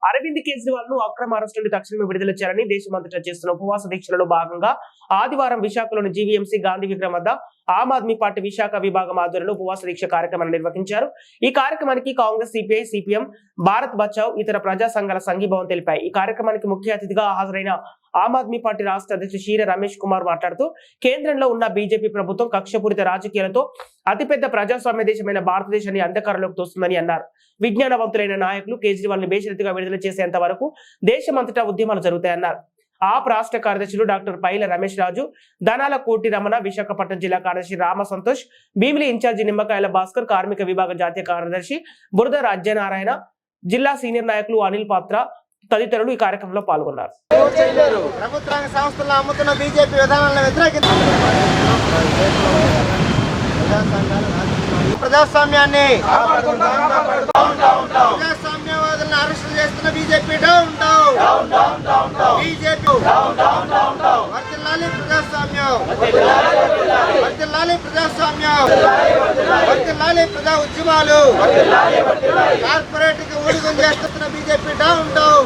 అరవింద్ కేజ్రీవాల్ ను అక్రమ అరెస్టు నుండి తక్షణమే విడుదల చేయాలని దేశమంతటా చేస్తున్న ఉపవాస దీక్షలలో భాగంగా ఆదివారం విశాఖలోని జీవీఎంసీ గాంధీ విగ్రహం వద్ద ఆమ్ ఆద్మీ పార్టీ విశాఖ విభాగం ఆధ్వర్యంలో ఉపవాస దీక్ష కార్యక్రమాన్ని నిర్వహించారు. ఈ కార్యక్రమానికి కాంగ్రెస్, సిపిఐ, సిపిఎం, భారత్ బచావ్ ఇతర ప్రజా సంఘాల సంఘీభావం తెలిపాయి. ఈ కార్యక్రమానికి ముఖ్య అతిథిగా హాజరైన ఆమ్ ఆద్మీ పార్టీ రాష్ట్ర అధ్యక్షుడు షీర రమేష్ కుమార్ మాట్లాడుతూ కేంద్రంలో ఉన్న బీజేపీ ప్రభుత్వం కక్షపూరిత రాజకీయాలతో అతిపెద్ద ప్రజాస్వామ్య దేశమైన భారతదేశాన్ని అంధకారంలోకి తోస్తుందని అన్నారు. విజ్ఞానవంతులైన నాయకులు కేజ్రీవాల్ ని బేషరతుగా విడుదల చేసేంత వరకు దేశమంతటా ఉద్యమాలు జరుగుతాయన్నారు. ఆప్ రాష్ట్ర కార్యదర్శులు డాక్టర్ పైల రమేష్ రాజు, ధనాల కోటి రమణ, విశాఖపట్నం జిల్లా కార్యదర్శి రామ సంతోష్, భీమిలి ఇన్ఛార్జి నిమ్మకాయల భాస్కర్, కార్మిక విభాగ జాతీయ కార్యదర్శి బురద రాజ్యనారాయణ, జిల్లా సీనియర్ నాయకులు అనిల్ పాత్ర తదితరులు ఈ కార్యక్రమంలో పాల్గొన్నారు. ప్రభుత్వ సంస్థల్లో అమ్ముతున్న బీజేపీ విధానాలను వ్యతిరేకించారు. ప్రజాస్వామ్యాన్ని ప్రజాస్వామ్యవాదులను అరెస్టు చేస్తున్న బీజేపీ డౌన్ డౌన్. బీజేపీ వర్ధిల్లాలి ప్రజాస్వామ్యం, వర్ధిల్లాలి ప్రజాస్వామ్యం, వర్ధిల్లాలి ప్రజా ఉద్యమాలు. కార్పొరేట్ కి ఊడిగం చేస్తున్న బీజేపీ డౌన్ డౌన్.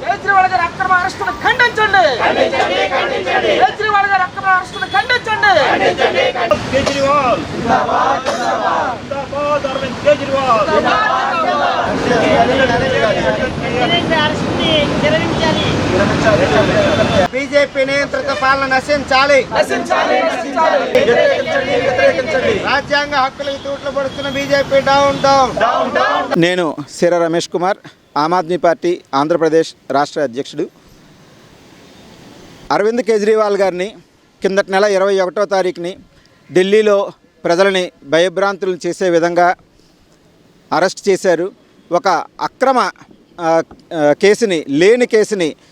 కేజ్రీవాల్ గారి అక్రమ అరెస్టును ఖండించండి. కేజ్రీవాల్ గారి అక్రమ అరెస్టును ఖండించండి. కేజ్రీవాల్ జిందాబాద్, జిందాబాద్ అరవింద్ కేజ్రీవాల్. బీజేపీ నియంత్రిత పాలన నశించాలి. రాజ్యాంగ హక్కులకు తూట్లు పడుతున్న బీజేపీ డౌన్ డౌన్. నేను సిర రమేష్ కుమార్, ఆమ్ ఆద్మీ పార్టీ ఆంధ్రప్రదేశ్ రాష్ట్ర అధ్యక్షుడు. అరవింద్ కేజ్రీవాల్ గారిని కిందటి నెల 21వ తారీఖుని ఢిల్లీలో ప్రజలని భయభ్రాంతులు చేసే విధంగా అరెస్ట్ చేశారు. ఒక అక్రమ కేసుని, లేని కేసుని